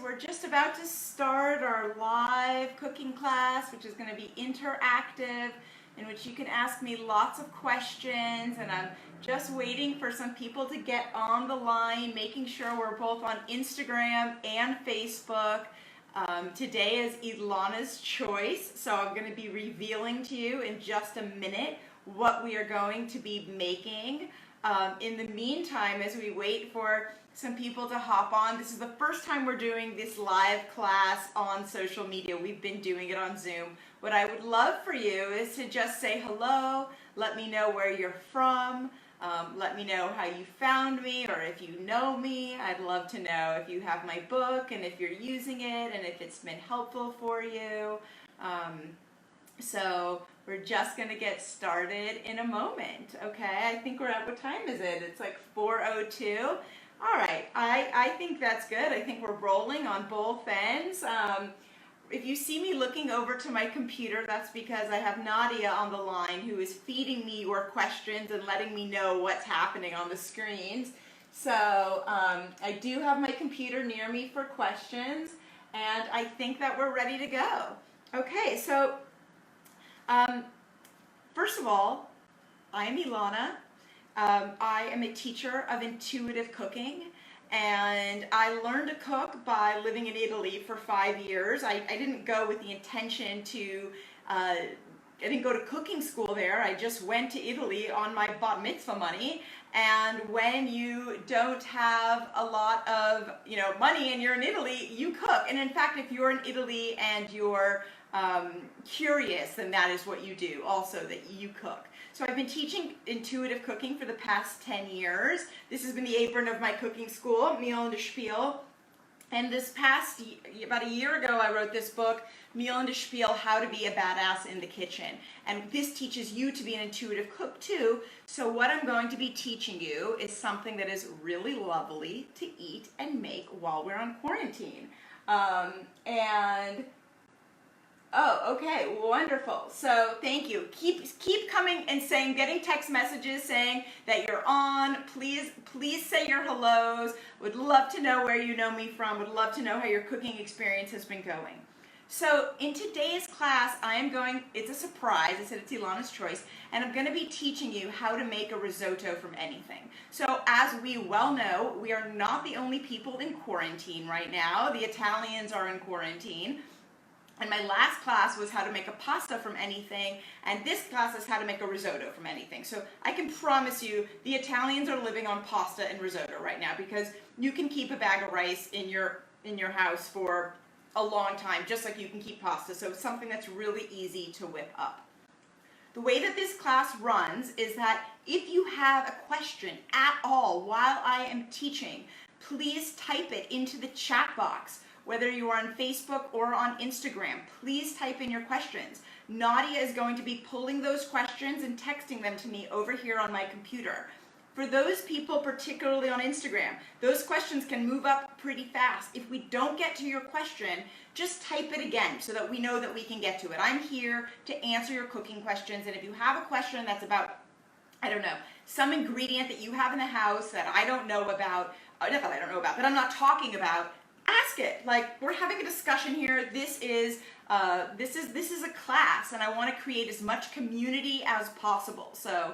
we're just about to start our live cooking class, which is going to be interactive, in which you can ask me lots of questions, and I'm just waiting for some people to get on the line, making sure we're both on Instagram and Facebook. Today is Elana's choice, so I'm going to be revealing to you in just a minute what we are going to be making. In the meantime, as we wait for some people to hop on, this is the first time we're doing this live class on social media. We've been doing it on Zoom. What I would love for you is to just say hello, let me know where you're from, let me know how you found me, or if you know me. I'd love to know if you have my book and if you're using it and if it's been helpful for you. So we're just going to get started in a moment, okay? I think we're at, what time is it? It's like 4:02. All right, I think that's good. I think we're rolling on both ends. If you see me looking over to my computer, that's because I have Nadia on the line who is feeding me your questions and letting me know what's happening on the screens. So I do have my computer near me for questions, and I think that we're ready to go. Okay, so first of all, I am Elana. I am a teacher of intuitive cooking, and I learned to cook by living in Italy for 5 years. I didn't go with the intention to, I didn't go to cooking school there. I just went to Italy on my bat mitzvah money. And when you don't have a lot of money and you're in Italy, you cook. And in fact, if you're in Italy and you're curious, then that is what you do also, that you cook. So I've been teaching intuitive cooking for the past 10 years. This has been the apron of my cooking school, Meal and a Spiel. And this past, about a year ago, I wrote this book, Meal and a Spiel, How to Be a Badass in the Kitchen. And this teaches you to be an intuitive cook too. So what I'm going to be teaching you is something that is really lovely to eat and make while we're on quarantine. Oh, okay, wonderful. So thank you. Keep coming and saying, getting text messages saying that you're on. Please say your hellos. Would love to know where you know me from. Would love to know how your cooking experience has been going. So in today's class, it's a surprise. I said it's Elana's choice, and I'm going to be teaching you how to make a risotto from anything. So as we well know, we are not the only people in quarantine right now. The Italians are in quarantine. And my last class was how to make a pasta from anything, and this class is how to make a risotto from anything. So I can promise you the Italians are living on pasta and risotto right now, because you can keep a bag of rice in your house for a long time, just like you can keep pasta. So it's something that's really easy to whip up. The way that this class runs is that if you have a question at all while I am teaching, please type it into the chat box. Whether you are on Facebook or on Instagram, please type in your questions. Nadia is going to be pulling those questions and texting them to me over here on my computer. For those people, particularly on Instagram, those questions can move up pretty fast. If we don't get to your question, just type it again so that we know that we can get to it. I'm here to answer your cooking questions, and if you have a question that's about, I don't know, some ingredient that you have in the house that I don't know about, not that I don't know about, that I'm not talking about, ask it. Like, we're having a discussion here. This is a class, and I want to create as much community as possible. So,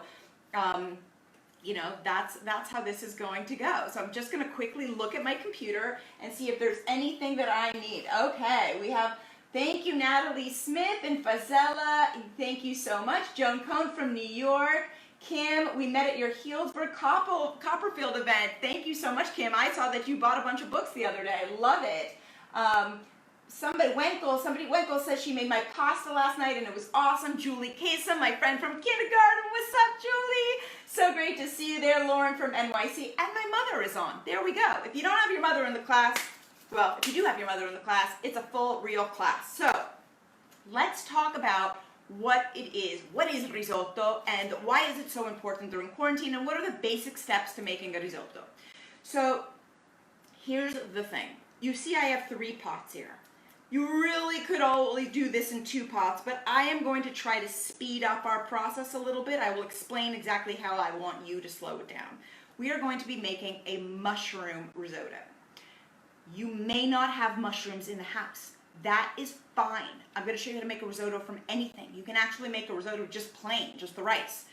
that's how this is going to go. So I'm just going to quickly look at my computer and see if there's anything that I need. Okay, we have. Thank you, Natalie Smith and Fazella. Thank you so much. Joan Cohn from New York. Kim, we met at your Healdsburg Copperfield event. Thank you so much, Kim. I saw that you bought a bunch of books the other day. Love it. Somebody Wenkel says she made my pasta last night and it was awesome. Julie Kasem, my friend from kindergarten. What's up, Julie? So great to see you there. Lauren from NYC. And my mother is on. There we go. If you don't have your mother in the class, well, if you do have your mother in the class, it's a full, real class. So let's talk about what it is. What is risotto, and why is it so important during quarantine, and what are the basic steps to making a risotto? So here's the thing. You see I have 3 pots here. You really could only do this in 2 pots, but I am going to try to speed up our process a little bit. I will explain exactly how I want you to slow it down. We are going to be making a mushroom risotto. You may not have mushrooms in the house. That is fine. I'm going to show you how to make a risotto from anything. You can actually make a risotto just plain, just the rice.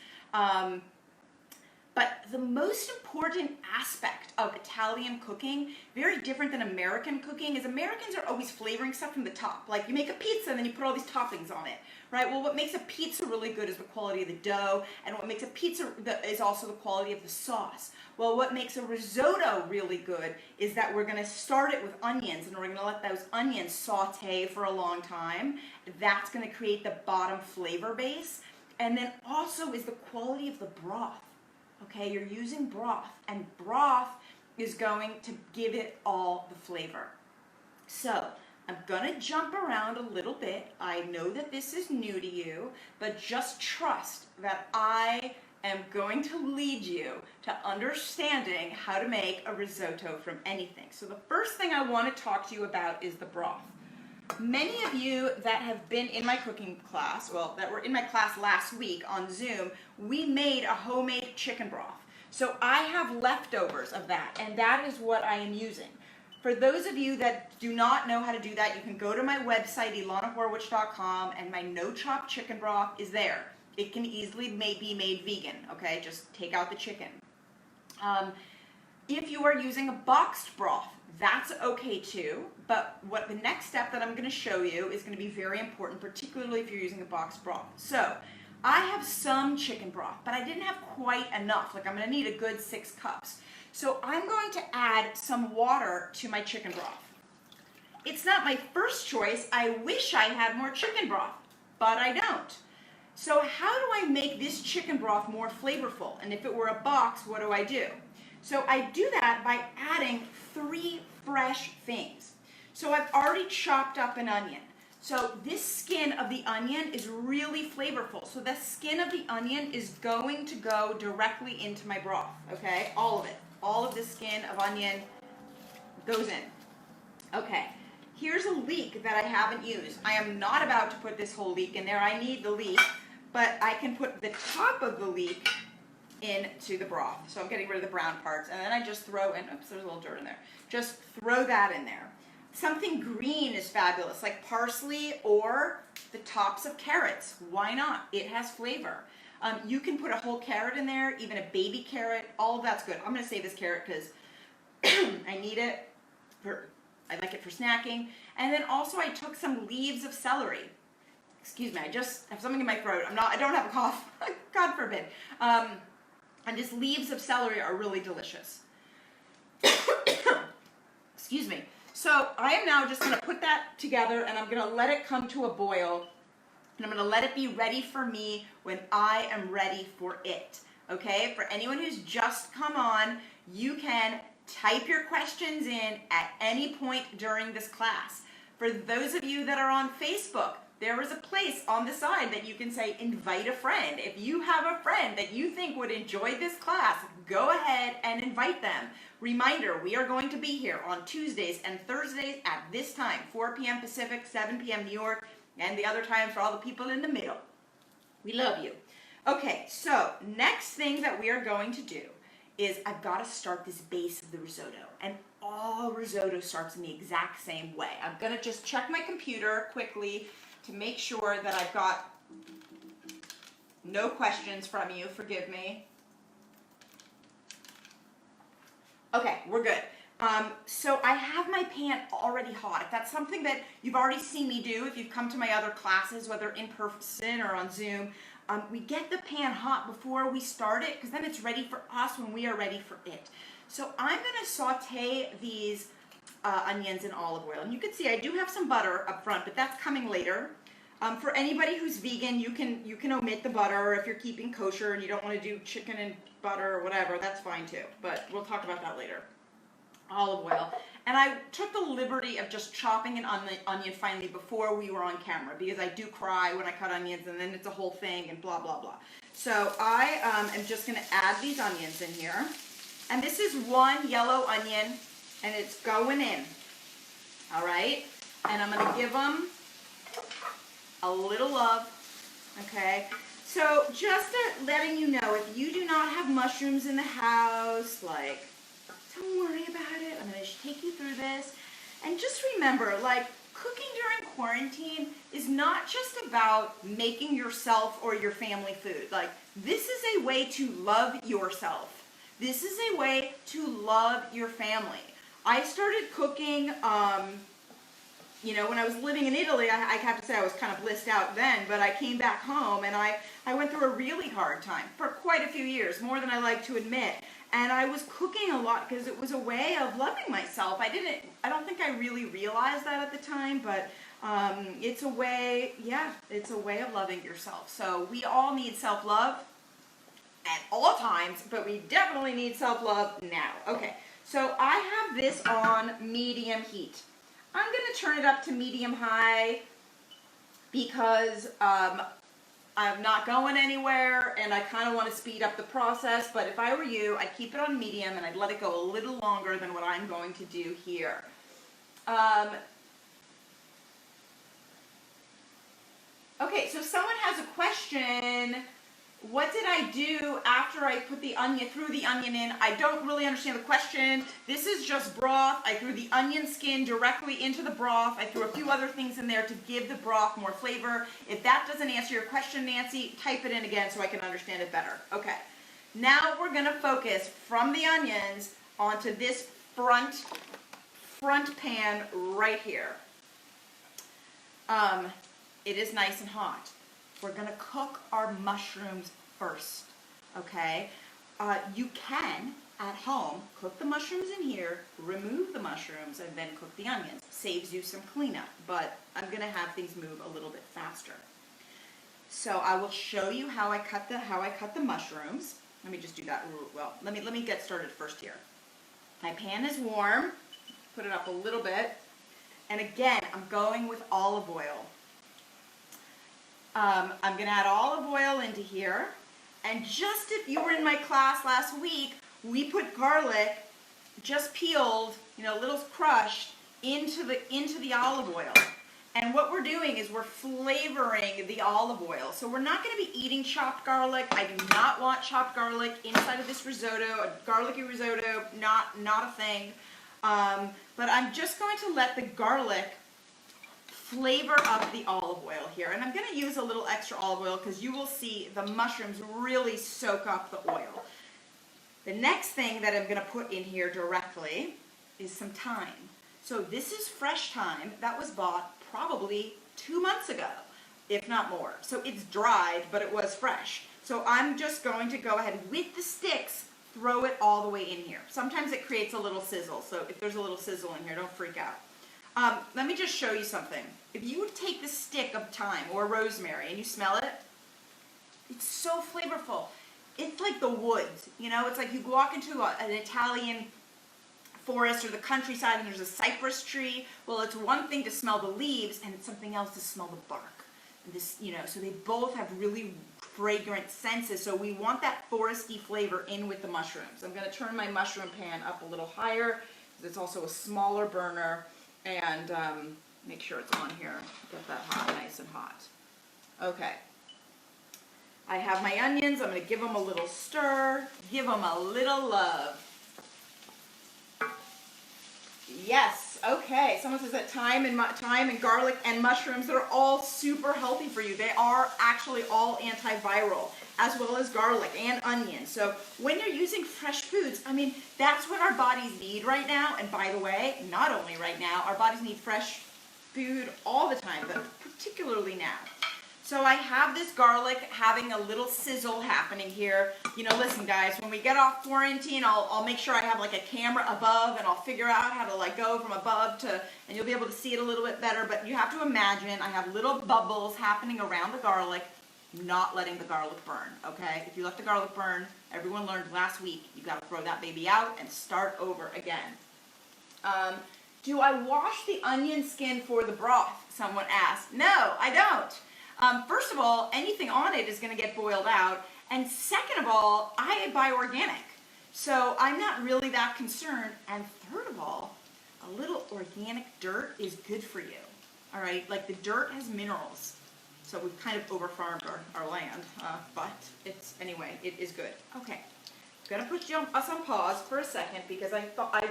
But the most important aspect of Italian cooking, very different than American cooking, is Americans are always flavoring stuff from the top. Like you make a pizza and then you put all these toppings on it, right? Well, what makes a pizza really good is the quality of the dough, and what makes a pizza is also the quality of the sauce. Well, what makes a risotto really good is that we're gonna start it with onions, and we're gonna let those onions saute for a long time. That's gonna create the bottom flavor base. And then also is the quality of the broth. Okay, you're using broth, and broth is going to give it all the flavor. So I'm gonna jump around a little bit. I know that this is new to you, but just trust that I am going to lead you to understanding how to make a risotto from anything. So the first thing I want to talk to you about is the broth. Many of you that have been in my cooking class, well, that were in my class last week on Zoom, we made a homemade chicken broth. So I have leftovers of that, and that is what I am using. For those of you that do not know how to do that, you can go to my website, elanahorwich.com, and my no-chop chicken broth is there. It can easily be made vegan, okay? Just take out the chicken. If you are using a boxed broth, that's okay too, but what the next step that I'm going to show you is going to be very important, particularly if you're using a boxed broth. So, I have some chicken broth, but I didn't have quite enough. Like I'm going to need a good 6 cups. So I'm going to add some water to my chicken broth. It's not my first choice. I wish I had more chicken broth, but I don't. So how do I make this chicken broth more flavorful? And if it were a box, what do I do? So I do that by adding 3 fresh things. So I've already chopped up an onion. So this skin of the onion is really flavorful. So the skin of the onion is going to go directly into my broth, okay? All of it. All of the skin of onion goes in. Okay, here's a leek that I haven't used. I am not about to put this whole leek in there. I need the leek, but I can put the top of the leek into the broth. So I'm getting rid of the brown parts, and then I just throw in, oops, there's a little dirt in there. Just throw that in there. Something green is fabulous, like parsley or the tops of carrots. Why not? It has flavor. You can put a whole carrot in there, even a baby carrot. All of that's good. I'm going to save this carrot because I need it. I like it for snacking. And then also I took some leaves of celery. Excuse me, I just have something in my throat. I don't have a cough. God forbid. And just leaves of celery are really delicious. Excuse me. So I am now just going to put that together, and I'm going to let it come to a boil, and I'm going to let it be ready for me when I am ready for it. Okay? For anyone who's just come on, you can type your questions in at any point during this class. For those of you that are on Facebook, there is a place on the side that you can say invite a friend. If you have a friend that you think would enjoy this class, go ahead and invite them. Reminder, we are going to be here on Tuesdays and Thursdays at this time, 4 p.m. Pacific, 7 p.m. New York, and the other times for all the people in the middle. We love you. Okay, so next thing that we are going to do is I've got to start this base of the risotto. And all risotto starts in the exact same way. I'm going to just check my computer quickly to make sure that I've got no questions from you. Forgive me. Okay, we're good. So I have my pan already hot. If that's something that you've already seen me do, if you've come to my other classes, whether in person or on Zoom, we get the pan hot before we start it, because then it's ready for us when we are ready for it. So I'm going to saute these onions in olive oil. And you can see I do have some butter up front, but that's coming later. For anybody who's vegan, you can omit the butter. If you're keeping kosher and you don't want to do chicken and butter or whatever, that's fine too. But we'll talk about that later. Olive oil. And I took the liberty of just chopping an onion finely before we were on camera, because I do cry when I cut onions and then it's a whole thing and blah, blah, blah. So I am just going to add these onions in here. And this is 1 yellow onion, and it's going in. All right? And I'm going to give them a little love. Okay? So just letting you know, if you do not have mushrooms in the house, like Don't worry about it. I'm going to take you through this. And just remember, like, cooking during quarantine is not just about making yourself or your family food. Like, this is a way to love yourself. This is a way to love your family. I started cooking, when I was living in Italy, I have to say I was kind of blissed out then, but I came back home and I went through a really hard time for quite a few years, more than I like to admit. And I was cooking a lot because it was a way of loving myself. I don't think I really realized that at the time, but it's a way of loving yourself. So we all need self-love at all times, but we definitely need self-love now. Okay, so I have this on medium heat. I'm going to turn it up to medium-high because I'm not going anywhere and I kind of want to speed up the process, but if I were you, I'd keep it on medium and I'd let it go a little longer than what I'm going to do here. Okay, so someone has a question. What did I do after I put the onion, threw the onion in? I don't really understand the question. This is just broth. I threw the onion skin directly into the broth. I threw a few other things in there to give the broth more flavor. If that doesn't answer your question, Nancy, type it in again so I can understand it better. Okay. Now we're going to focus from the onions onto this front pan right here. It is nice and hot. We're going to cook our mushrooms first, okay? You can, at home, cook the mushrooms in here, remove the mushrooms, and then cook the onions. Saves you some cleanup, but I'm going to have things move a little bit faster. So I will show you how I cut the mushrooms. Let me just do that. Well, let me get started first here. My pan is warm. Put it up a little bit. And again, I'm going with olive oil. I'm going to add olive oil into here, and just if you were in my class last week, we put garlic, just peeled, a little crushed, into the olive oil. And what we're doing is we're flavoring the olive oil. So we're not going to be eating chopped garlic. I do not want chopped garlic inside of this risotto. A garlicky risotto, not a thing. But I'm just going to let the garlic flavor up the olive oil here. And I'm going to use a little extra olive oil because you will see the mushrooms really soak up the oil. The next thing that I'm going to put in here directly is some thyme. So this is fresh thyme that was bought probably 2 months ago, if not more. So it's dried, but it was fresh. So I'm just going to go ahead with the sticks, throw it all the way in here. Sometimes it creates a little sizzle, so if there's a little sizzle in here, don't freak out. Let me just show you something. If you would take the stick of thyme or rosemary and you smell it, it's so flavorful. It's like the woods, it's like you walk into an Italian forest or the countryside and there's a cypress tree. Well, it's one thing to smell the leaves and it's something else to smell the bark. And this, so they both have really fragrant senses. So we want that foresty flavor in with the mushrooms. I'm going to turn my mushroom pan up a little higher because it's also a smaller burner. And make sure it's on here. Get that hot, nice and hot. Okay. I have my onions. I'm going to give them a little stir. Give them a little love. Yes. Okay. Someone says that thyme and garlic and mushrooms, they're all super healthy for you. They are actually all antiviral, as well as garlic and onions. So when you're using fresh foods, that's what our bodies need right now. And by the way, not only right now, our bodies need fresh food all the time, but particularly now. So I have this garlic having a little sizzle happening here. Listen guys, when we get off quarantine, I'll make sure I have like a camera above and I'll figure out how to like go from above to, and you'll be able to see it a little bit better. But you have to imagine I have little bubbles happening around the garlic, not letting the garlic burn, okay? If you let the garlic burn, everyone learned last week, you gotta throw that baby out and start over again. Do I wash the onion skin for the broth? Someone asked. No, I don't. First of all, anything on it is going to get boiled out. And second of all, I buy organic. So I'm not really that concerned. And third of all, a little organic dirt is good for you. All right? Like the dirt has minerals. So we've kind of overfarmed our land. But anyway, it is good. Okay. I'm gonna put us on pause for a second because I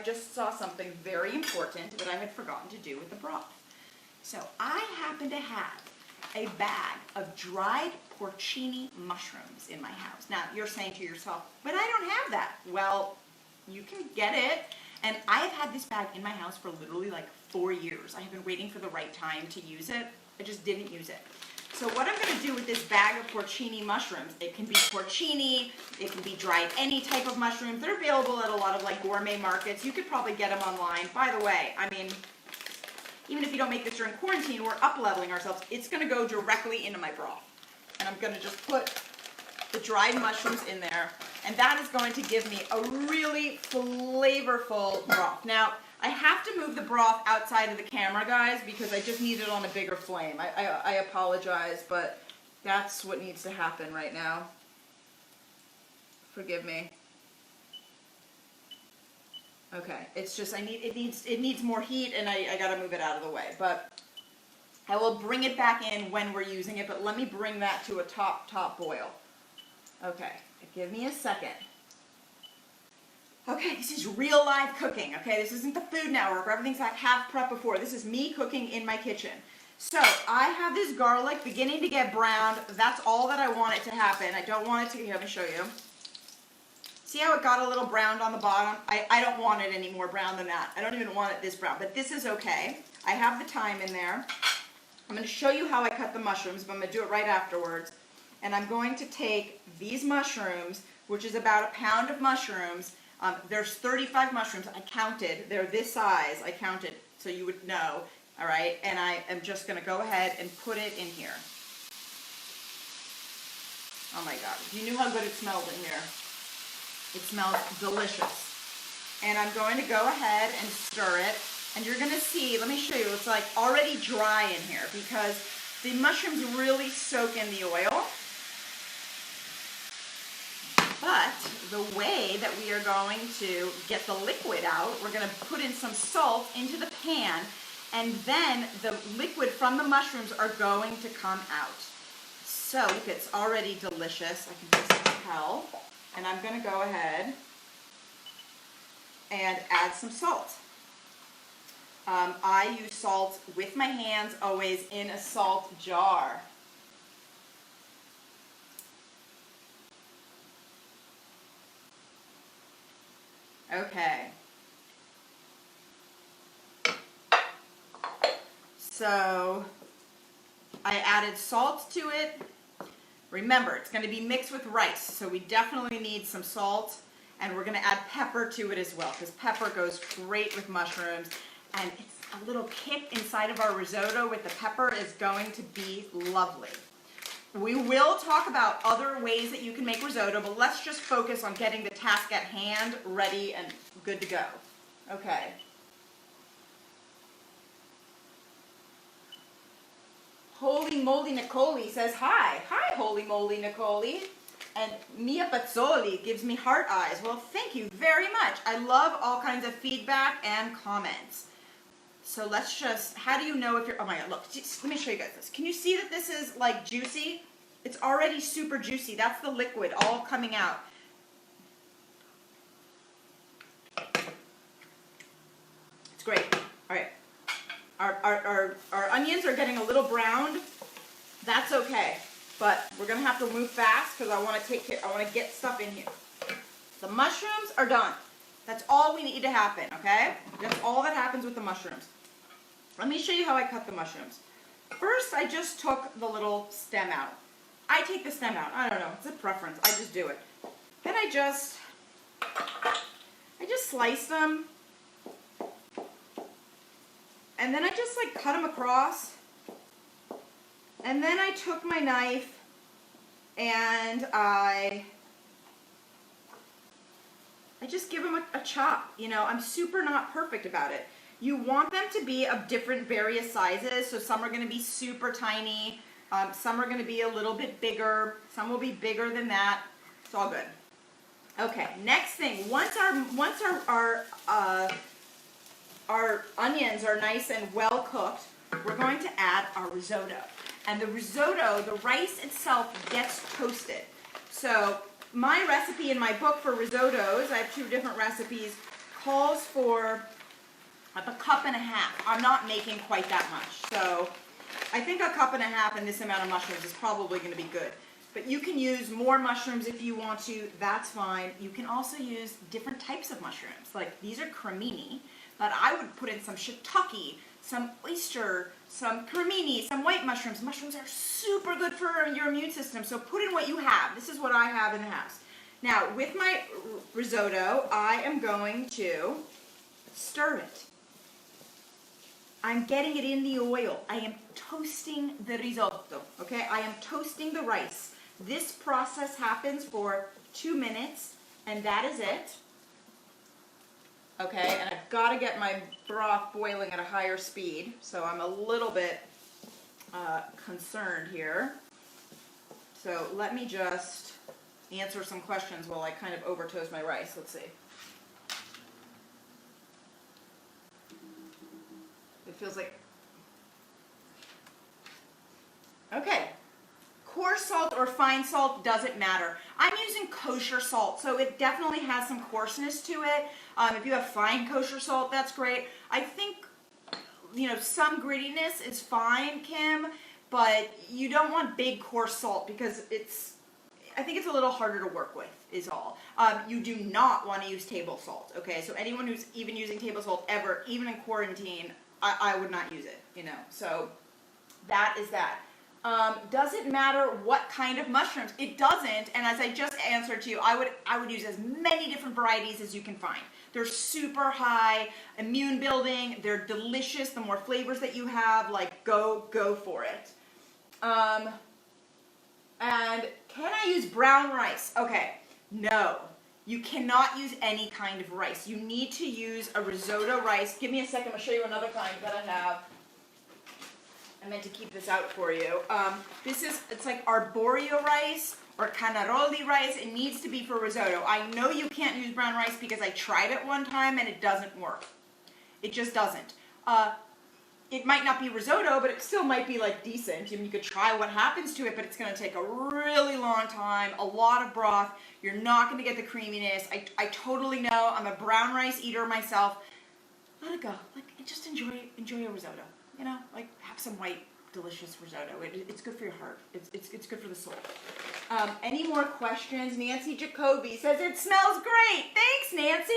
just saw something very important that I had forgotten to do with the broth. So I happen to have a bag of dried porcini mushrooms in my house. Now you're saying to yourself, but I don't have that. Well, you can get it. And I have had this bag in my house for literally like 4 years. I have been waiting for the right time to use it. I just didn't use it. So what I'm going to do with this bag of porcini mushrooms, it can be porcini, it can be dried any type of mushrooms. They're available at a lot of like gourmet markets. You could probably get them online. By the way, I mean, even if you don't make this during quarantine, we're up-leveling ourselves. It's going to go directly into my broth. And I'm going to just put the dried mushrooms in there. And that is going to give me a really flavorful broth. Now, I have to move the broth outside of the camera, guys, because I just need it on a bigger flame. I apologize, but that's what needs to happen right now. Forgive me. Okay, it's just it needs more heat, and I gotta move it out of the way. But I will bring it back in when we're using it. But let me bring that to a top boil. Okay, give me a second. Okay, this is real live cooking, okay? This isn't the Food Network where everything's like half prep before. This is me cooking in my kitchen. So I have this garlic beginning to get browned. That's all that I want it to happen. I don't want it to, here, let me show you. See how it got a little browned on the bottom? I don't want it any more brown than that. I don't even want it this brown, but this is okay. I have the thyme in there. I'm gonna show you how I cut the mushrooms, but I'm gonna do it right afterwards. And I'm going to take these mushrooms, which is about a pound of mushrooms. There's 35 mushrooms. I counted. They're this size. I counted so you would know. All right. And I am just going to go ahead and put it in here. Oh my God. If you knew how good it smelled in here. It smells delicious. And I'm going to go ahead and stir it. And you're going to see, let me show you, it's like already dry in here because the mushrooms really soak in the oil. But the way that we are going to get the liquid out, we're going to put in some salt into the pan, and then the liquid from the mushrooms are going to come out. So it's already delicious. I can just tell. And I'm going to go ahead and add some salt. I use salt with my hands, always in a salt jar. Okay. So I added salt to it. Remember, it's going to be mixed with rice, so we definitely need some salt, and we're going to add pepper to it as well, because pepper goes great with mushrooms, and it's a little kick inside of our risotto with the pepper is going to be lovely. We will talk about other ways that you can make risotto, but let's just focus on getting the task at hand ready and good to go. Okay. Holy Moly Nicole says hi. Hi, Holy Moly Nicole. And Mia Pazzoli gives me heart eyes. Well, thank you very much. I love all kinds of feedback and comments. So let's just, how do you know if you're, oh my God, look, let me show you guys this. Can you see that this is like juicy? It's already super juicy. That's the liquid all coming out. It's great. All right. Our onions are getting a little browned. That's okay. But we're going to have to move fast because I want to take care, I want to get stuff in here. The mushrooms are done. That's all we need to happen, okay? That's all that happens with the mushrooms. Let me show you how I cut the mushrooms. First, I just took the little stem out. I take the stem out. I don't know. It's a preference. I just do it. Then I just slice them. And then I just like cut them across. And then I took my knife and I just give them a chop. You know, I'm super not perfect about it. You want them to be of different various sizes. So some are going to be super tiny. Some are going to be a little bit bigger. Some will be bigger than that. It's all good. Okay, next thing. Once our onions are nice and well cooked, we're going to add our risotto. And the risotto, the rice itself gets toasted. So my recipe in my book for risottos, I have 2 different recipes, calls for like a cup and a half. I'm not making quite that much. So I think a cup and a half and this amount of mushrooms is probably going to be good. But you can use more mushrooms if you want to. That's fine. You can also use different types of mushrooms. Like these are cremini, but I would put in some shiitake, some oyster, some cremini, some white mushrooms. Mushrooms are super good for your immune system. So put in what you have. This is what I have in the house. Now with my risotto, I am going to stir it. I'm getting it in the oil. I am toasting the risotto, okay? I am toasting the rice. This process happens for 2 minutes, and that is it. Okay, and I've got to get my broth boiling at a higher speed, so I'm a little bit concerned here. So let me just answer some questions while I kind of over toast my rice. Let's see. It feels like, okay, coarse salt or fine salt doesn't matter. I'm using kosher salt, so it definitely has some coarseness to it. If you have fine kosher salt, that's great. I think, you know, some grittiness is fine, Kim, but you don't want big coarse salt because I think it's a little harder to work with, is all. You do not want to use table salt, okay? So anyone who's even using table salt ever, even in quarantine, I would not use it, you know. So that is that. Does it matter what kind of mushrooms? It doesn't, and as I just answered to you, I would use as many different varieties as you can find. They're super high immune building. They're delicious. The more flavors that you have, like go for it. And can I use brown rice? Okay, no. You cannot use any kind of rice. You need to use a risotto rice. Give me a second, I'll show you another kind that I have. I meant to keep this out for you. It's like arborio rice or canaroli rice. It needs to be for risotto. I know you can't use brown rice because I tried it one time and it doesn't work. It just doesn't. It might not be risotto, but it still might be like decent. I mean, you could try what happens to it, but it's going to take a really long time, a lot of broth. You're not going to get the creaminess. I totally know. I'm a brown rice eater myself. Let it go. Like, just enjoy a risotto. You know, like have some white, delicious risotto. It's good for your heart. It's good for the soul. Any more questions? Nancy Jacoby says it smells great. Thanks, Nancy.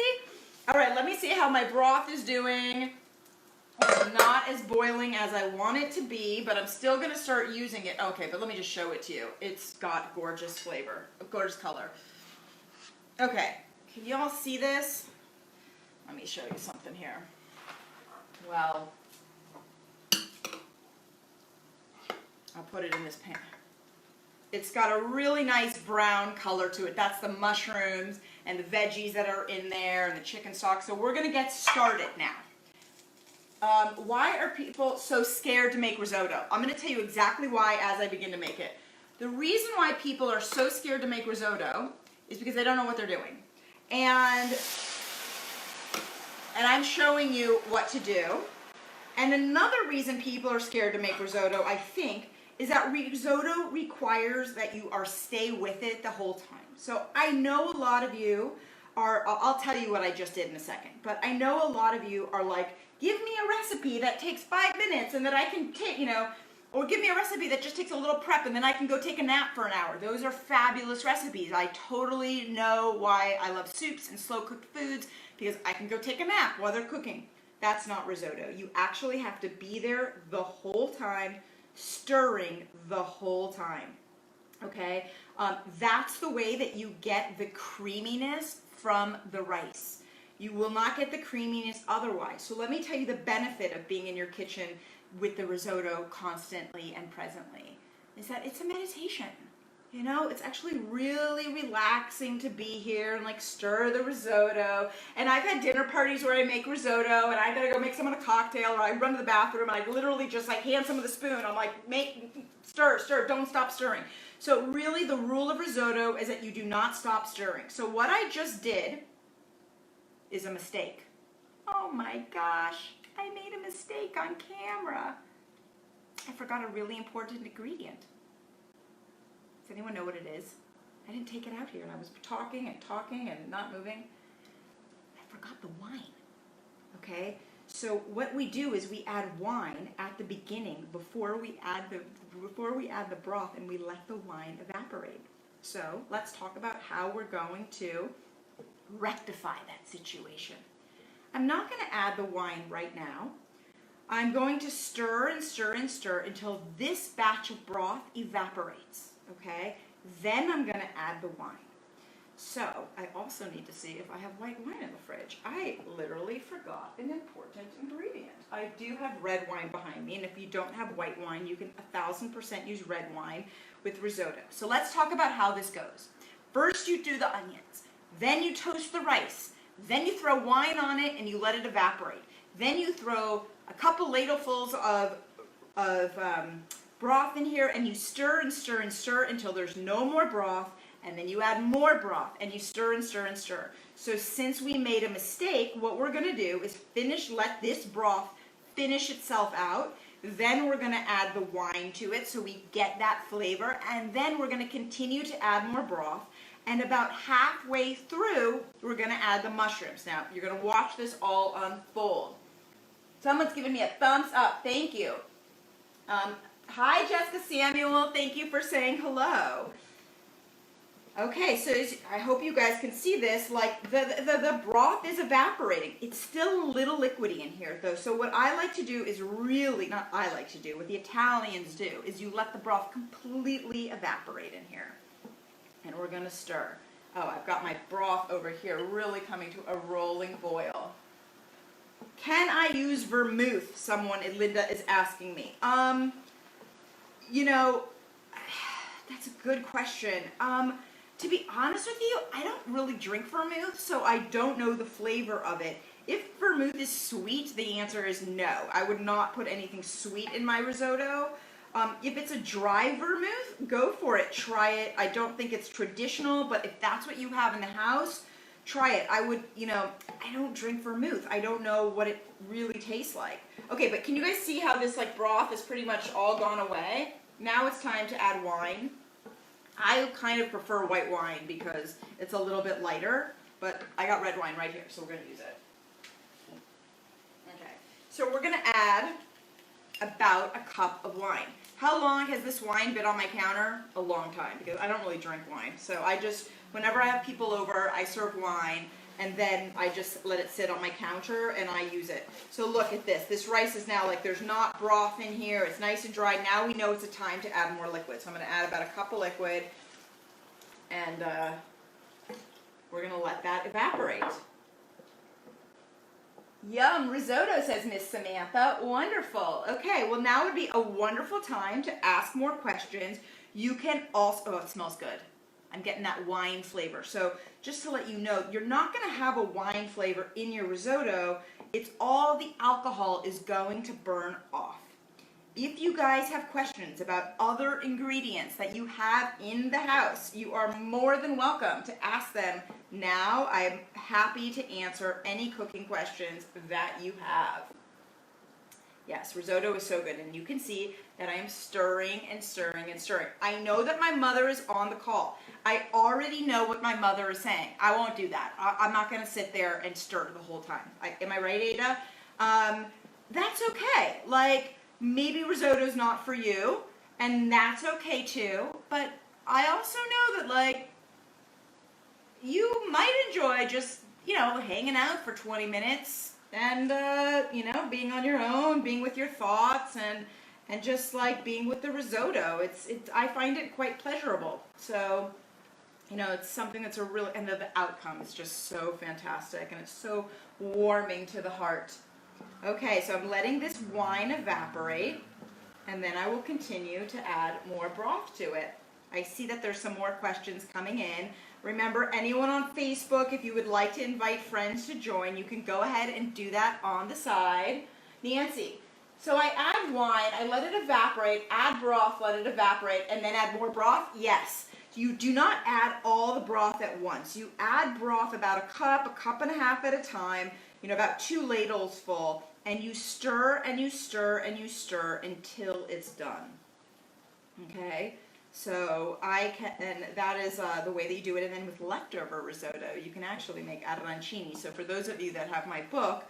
All right, let me see how my broth is doing. It's not as boiling as I want it to be, but I'm still going to start using it. Okay, but let me just show it to you. It's got gorgeous flavor, gorgeous color. Okay, can you all see this? Let me show you something here. Well, I'll put it in this pan. It's got a really nice brown color to it. That's the mushrooms and the veggies that are in there and the chicken stock. So we're going to get started now. Why are people so scared to make risotto? I'm going to tell you exactly why as I begin to make it. The reason why people are so scared to make risotto is because they don't know what they're doing. And I'm showing you what to do. And another reason people are scared to make risotto, I think, is that risotto requires that you stay with it the whole time. So I know a lot of you I'll tell you what I just did in a second, but I know a lot of you are like, give me a recipe that takes 5 minutes and that I can take, you know, or give me a recipe that just takes a little prep and then I can go take a nap for an hour. Those are fabulous recipes. I totally know why I love soups and slow cooked foods, because I can go take a nap while they're cooking. That's not risotto. You actually have to be there the whole time, stirring the whole time. Okay? That's the way that you get the creaminess from the rice. You will not get the creaminess otherwise. So let me tell you the benefit of being in your kitchen with the risotto constantly and presently, is that it's a meditation. You know, it's actually really relaxing to be here and like stir the risotto. And I've had dinner parties where I make risotto and I gotta go make someone a cocktail, or I run to the bathroom and I literally just like hand someone the spoon. I'm like, stir, don't stop stirring. So really the rule of risotto is that you do not stop stirring. So what I just did is a mistake. Oh my gosh, I made a mistake on camera. I forgot a really important ingredient. Does anyone know what it is? I didn't take it out here, and I was talking and not moving. I forgot the wine, okay? So what we do is we add wine at the beginning before we add the broth, and we let the wine evaporate. So let's talk about how we're going to rectify that situation. I'm not going to add the wine right now. I'm going to stir and stir and stir until this batch of broth evaporates, okay? Then I'm going to add the wine. So I also need to see if I have white wine in the fridge. I literally forgot an important ingredient. I do have red wine behind me, and if you don't have white wine, you can 1000% use red wine with risotto. So let's talk about how this goes. First you do the onions, then you toast the rice, then you throw wine on it and you let it evaporate. Then you throw a couple ladlefuls of broth in here, and you stir and stir and stir until there's no more broth. And then you add more broth, and you stir and stir and stir. So since we made a mistake, what we're going to do is let this broth finish itself out. Then we're going to add the wine to it so we get that flavor. And then we're going to continue to add more broth. And about halfway through, we're going to add the mushrooms. Now, you're going to watch this all unfold. Someone's giving me a thumbs up. Thank you. Hi, Jessica Samuel. Thank you for saying hello. Okay, so I hope you guys can see this, like the broth is evaporating. It's still a little liquidy in here though, so what I like to do is what the Italians do, is you let the broth completely evaporate in here. And we're gonna stir. Oh, I've got my broth over here really coming to a rolling boil. Can I use vermouth? Linda is asking me. You know, that's a good question. To be honest with you, I don't really drink vermouth, so I don't know the flavor of it. If vermouth is sweet, the answer is no. I would not put anything sweet in my risotto. If it's a dry vermouth, go for it, try it. I don't think it's traditional, but if that's what you have in the house, try it. I don't drink vermouth. I don't know what it really tastes like. Okay, but can you guys see how this broth is pretty much all gone away? Now it's time to add wine. I kind of prefer white wine because it's a little bit lighter, but I got red wine right here, so we're going to use it. Okay, so we're going to add about a cup of wine. How long has this wine been on my counter? A long time, because I don't really drink wine. So whenever I have people over, I serve wine, and then I just let it sit on my counter and I use it. So look at this. This rice is now there's not broth in here. It's nice and dry. Now we know it's a time to add more liquid. So I'm going to add about a cup of liquid, and we're going to let that evaporate. Yum, risotto, says Miss Samantha. Wonderful. Okay, well now would be a wonderful time to ask more questions. You can also, oh, it smells good. I'm getting that wine flavor. So just to let you know, you're not going to have a wine flavor in your risotto. It's all the alcohol is going to burn off. If you guys have questions about other ingredients that you have in the house, you are more than welcome to ask them now. I'm happy to answer any cooking questions that you have. Yes, risotto is so good, and you can see that I am stirring and stirring and stirring. I know that my mother is on the call. I already know what my mother is saying. I won't do that. I'm not going to sit there and stir the whole time. Am I right, Ada? That's okay. Maybe risotto's not for you, and that's okay too, but I also know that, you might enjoy just, hanging out for 20 minutes and, being on your own, being with your thoughts, and just, being with the risotto. I find it quite pleasurable. So, it's something that's and the outcome is just so fantastic, and it's so warming to the heart. Okay, so I'm letting this wine evaporate, and then I will continue to add more broth to it. I see that there's some more questions coming in. Remember, anyone on Facebook, if you would like to invite friends to join, you can go ahead and do that on the side. Nancy, so I add wine, I let it evaporate, add broth, let it evaporate, and then add more broth? Yes. You do not add all the broth at once. You add broth about a cup and a half at a time, about 2 ladles full, and you stir and you stir and you stir until it's done. Okay? So and that is the way that you do it. And then with leftover risotto, you can actually make arancini. So for those of you that have my book,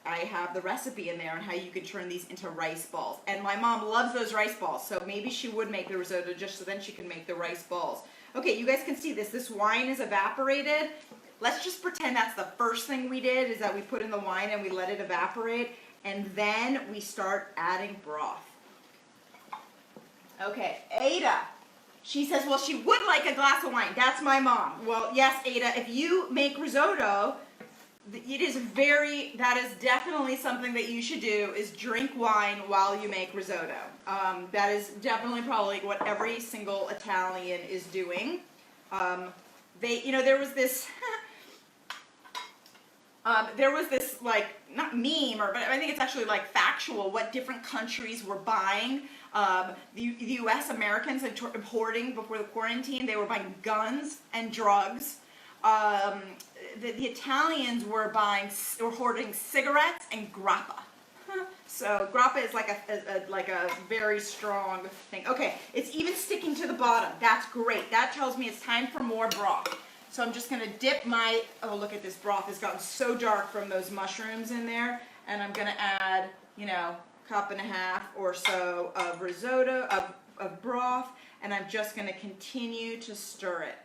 I have the recipe in there on how you can turn these into rice balls. And my mom loves those rice balls, so maybe she would make the risotto just so then she can make the rice balls. Okay, you guys can see this. This wine is evaporated. Let's just pretend that's the first thing we did, is that we put in the wine and we let it evaporate, and then we start adding broth. Okay, Ada. She says, well, she would like a glass of wine. That's my mom. Well, yes, Ada, if you make risotto, that is definitely something that you should do, is drink wine while you make risotto. That is definitely probably what every single Italian is doing. There was this, like, not meme, but I think it's actually like factual, what different countries were buying. The U.S. Americans importing before the quarantine, they were buying guns and drugs. The Italians were hoarding cigarettes and grappa. So grappa is like a very strong thing. Okay, it's even sticking to the bottom. That's great. That tells me it's time for more broth. So I'm just gonna dip oh, look at this broth. It's gotten so dark from those mushrooms in there. And I'm gonna add, cup and a half or so of risotto, of broth. And I'm just gonna continue to stir it.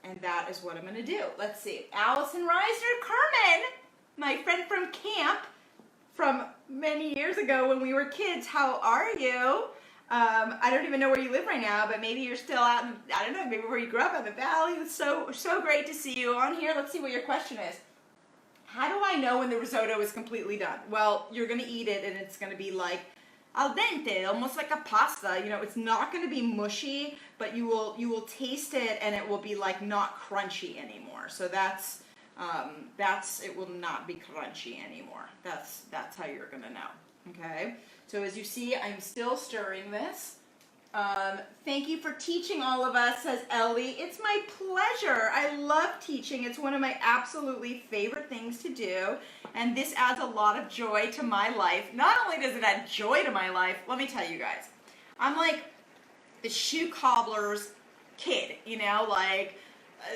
And that is what I'm going to do. Let's see. Allison Reisner, Carmen, my friend from camp from many years ago when we were kids. How are you? I don't even know where you live right now, but maybe you're still out in, I don't know, maybe where you grew up in the valley. It's so great to see you on here. Let's see what your question is. How do I know when the risotto is completely done? Well, you're going to eat it and it's going to be like al dente, almost like a pasta. It's not going to be mushy, but you will taste it and it will be like not crunchy anymore. So it will not be crunchy anymore. That's how you're going to know. Okay. So as you see, I'm still stirring this. Thank you for teaching all of us, says Ellie. It's my pleasure. I love teaching. It's one of my absolutely favorite things to do. And this adds a lot of joy to my life. Not only does it add joy to my life, let me tell you guys. I'm like the shoe cobbler's kid, like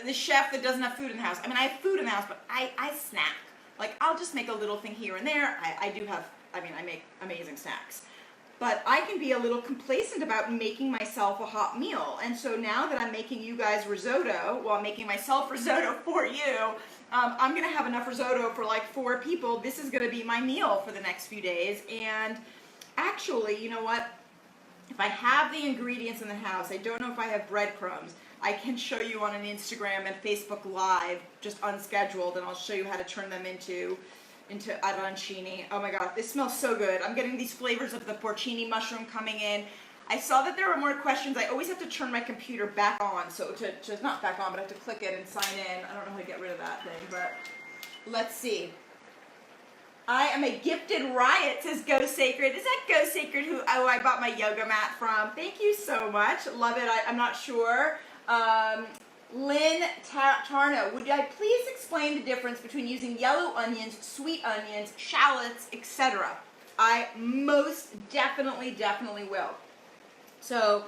the chef that doesn't have food in the house. I mean, I have food in the house, but I snack. Like, I'll just make a little thing here and there. I make amazing snacks. But I can be a little complacent about making myself a hot meal. And so now that I'm making you guys risotto, well, I'm making myself risotto for you, I'm going to have enough risotto for like 4 people. This is going to be my meal for the next few days. And actually, you know what? If I have the ingredients in the house, I don't know if I have breadcrumbs, I can show you on an Instagram and Facebook Live, just unscheduled, and I'll show you how to turn them into arancini. Oh my god, this smells so good. I'm getting these flavors of the porcini mushroom coming in. I saw that there were more questions. I always have to turn my computer back on, so to not back on, but I have to click it and sign in. I don't know how to get rid of that thing, but let's see. I am a gifted riot, says Go Sacred. Is that Go Sacred who I bought my yoga mat from? Thank you so much. Love it. I'm not sure. Lynn Tarno, would I please explain the difference between using yellow onions, sweet onions, shallots, etc.? I most definitely will. So,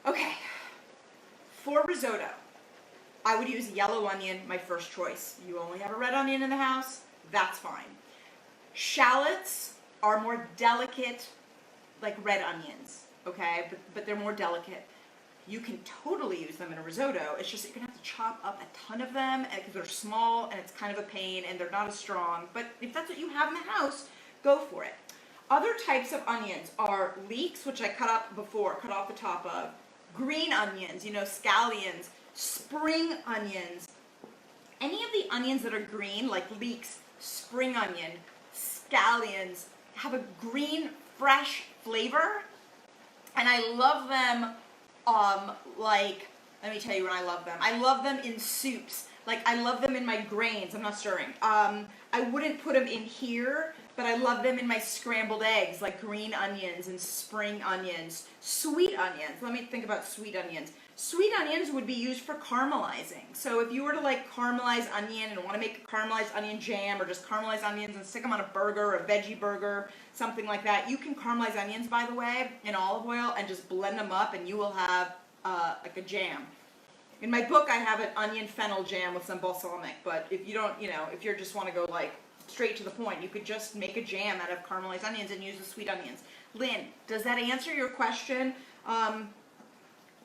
okay, for risotto, I would use yellow onion, my first choice. You only have a red onion in the house, that's fine. Shallots are more delicate, like red onions, okay, but they're more delicate. You can totally use them in a risotto. It's just you're gonna have to chop up a ton of them because they're small and it's kind of a pain and they're not as strong. But if that's what you have in the house, go for it. Other types of onions are leeks, which I cut off the top of, green onions, scallions, spring onions. Any of the onions that are green, like leeks, spring onion, scallions, have a green, fresh flavor. And I love them. Let me tell you when I love them. I love them in soups. Like, I love them in my grains. I'm not stirring. I wouldn't put them in here, but I love them in my scrambled eggs, like green onions and spring onions. Sweet onions. Let me think about sweet onions. Sweet onions would be used for caramelizing. So if you were to like caramelize onion and want to make a caramelized onion jam or just caramelize onions and stick them on a burger, a veggie burger, something like that, you can caramelize onions, by the way, in olive oil and just blend them up and you will have like a jam. In my book, I have an onion fennel jam with some balsamic, but if you don't, if you just want to go like straight to the point, you could just make a jam out of caramelized onions and use the sweet onions. Lynn, does that answer your question?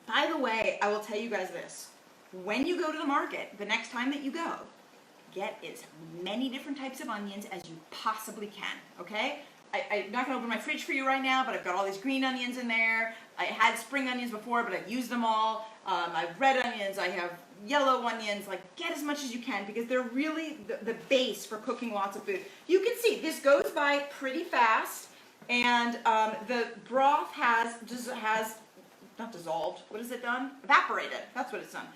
By the way, I will tell you guys this. When you go to the market, the next time that you go, get as many different types of onions as you possibly can, okay? I'm not going to open my fridge for you right now, but I've got all these green onions in there. I had spring onions before, but I've used them all. I have red onions. I have yellow onions. Like, get as much as you can because they're really the base for cooking lots of food. You can see this goes by pretty fast, and the broth has not dissolved. What has it done? Evaporated. That's what it's done.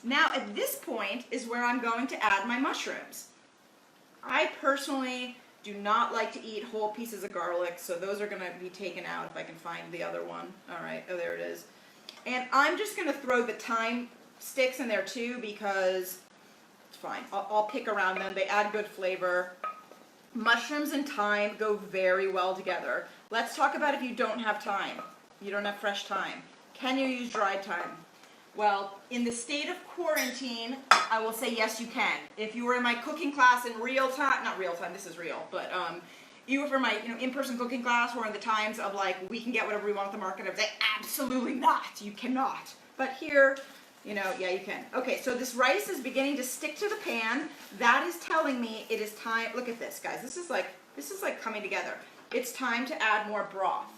Now, at this point is where I'm going to add my mushrooms. I personally do not like to eat whole pieces of garlic, so those are going to be taken out if I can find the other one. All right. Oh, there it is. And I'm just going to throw the thyme sticks in there too because it's fine. I'll pick around them. They add good flavor. Mushrooms and thyme go very well together. Let's talk about if you don't have thyme. You don't have fresh thyme. Can you use dried thyme? Well, in the state of quarantine, I will say yes, you can. If you were in my cooking class in real time, not real time, this is real, but you were for my in-person cooking class or in the times of like, we can get whatever we want at the market, I would say absolutely not, you cannot. But here, yeah, you can. Okay, so this rice is beginning to stick to the pan. That is telling me it is time, look at this, guys, this is like coming together. It's time to add more broth.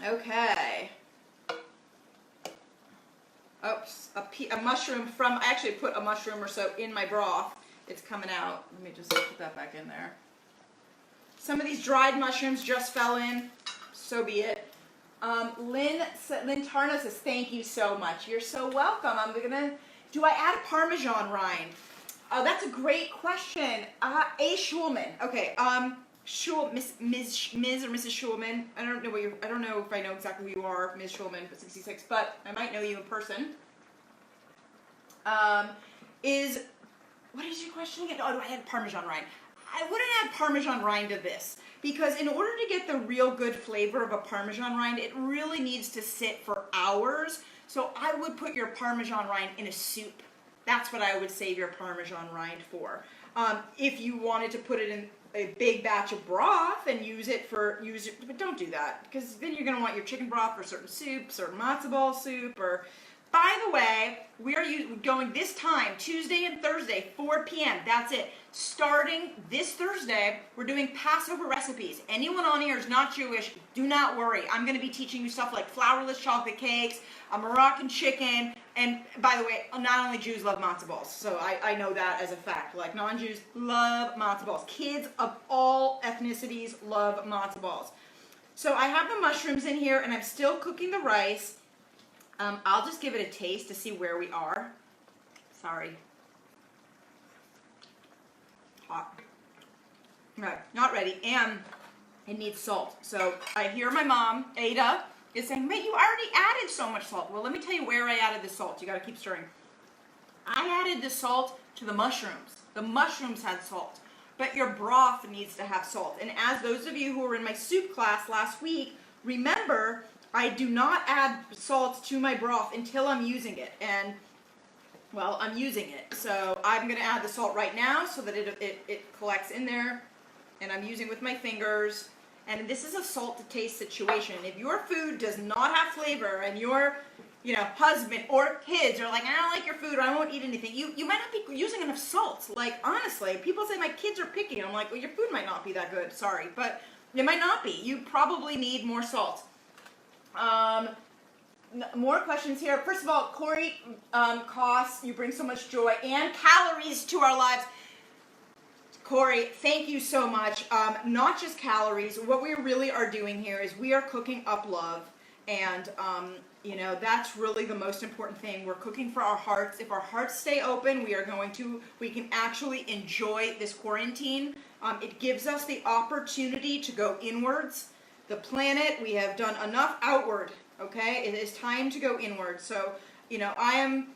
Okay. Oops, a mushroom I actually put a mushroom or so in my broth. It's coming out. Let me just put that back in there. Some of these dried mushrooms just fell in. So be it. Lynn Tarna says, thank you so much. You're so welcome. Do I add a Parmesan rind? That's a great question. A. Schulman. Okay, Ms. or Mrs. Schulman. I don't know if I know exactly who you are, Ms. Schulman, 66, but I might know you in person. What is your question again? Oh, do I add Parmesan rind? I wouldn't add Parmesan rind to this because in order to get the real good flavor of a Parmesan rind, it really needs to sit for hours. So I would put your Parmesan rind in a soup. That's what I would save your Parmesan rind for. If you wanted to put it in a big batch of broth and use it, but don't do that because then you're going to want your chicken broth for certain soup, certain matzo ball soup, or by the way, we are going this time, Tuesday and Thursday, 4 p.m. That's it. Starting this Thursday, we're doing Passover recipes. Anyone on here is not Jewish, do not worry. I'm going to be teaching you stuff like flourless chocolate cakes, a Moroccan chicken, and by the way, not only Jews love matzo balls, so I know that as a fact. Like non-Jews love matzo balls. Kids of all ethnicities love matzo balls. So I have the mushrooms in here, and I'm still cooking the rice. I'll just give it a taste to see where we are. Sorry. Hot. Right, not ready, and it needs salt. So I hear my mom, Ada, is saying, mate, you already added so much salt. Well, let me tell you where I added the salt. You gotta keep stirring. I added the salt to the mushrooms. The mushrooms had salt, but your broth needs to have salt. And as those of you who were in my soup class last week, remember, I do not add salt to my broth until I'm using it. And, well, I'm using it. So I'm going to add the salt right now so that it collects in there. And I'm using it with my fingers. And this is a salt to taste situation. If your food does not have flavor and your husband or kids are like, I don't like your food or I won't eat anything, you might not be using enough salt. Like, honestly, people say my kids are picky. I'm like, well, your food might not be that good. Sorry. But it might not be. You probably need more salt. More questions here. First of all, Corey, costs, you bring so much joy and calories to our lives. Corey, thank you so much. Not just calories. What we really are doing here is we are cooking up love. And, that's really the most important thing. We're cooking for our hearts. If our hearts stay open, we can actually enjoy this quarantine. It gives us the opportunity to go inwards. The planet, we have done enough outward. okay? It is time to go inward. So, you know, I am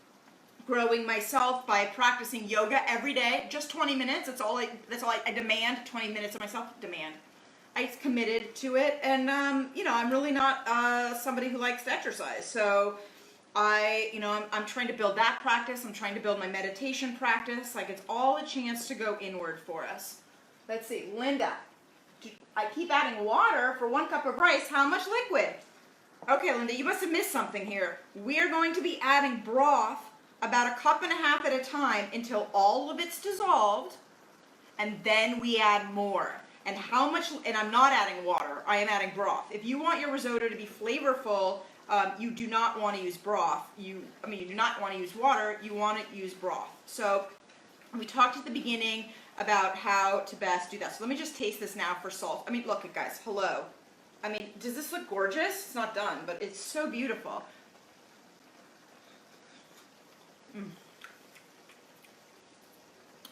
growing myself by practicing yoga every day, just 20 minutes. That's all I demand, 20 minutes of myself, demand. I committed to it, and you know, I'm really not somebody who likes to exercise. So I'm trying to build that practice. I'm trying to build my meditation practice. Like, it's all a chance to go inward for us. Let's see, Linda. I keep adding water for 1 cup of rice. How much liquid? Okay, Linda, you must have missed something here. We are going to be adding broth about 1.5 cups at a time until all of it's dissolved, and then we add more. And how much, and I'm not adding water, I am adding broth. If you want your risotto to be flavorful, you do not want to use broth. You do not want to use water, you want to use broth. So we talked at the beginning about how to best do that. So let me just taste this now for salt. I mean, look it, guys, hello. I mean, does this look gorgeous? It's not done, but it's so beautiful.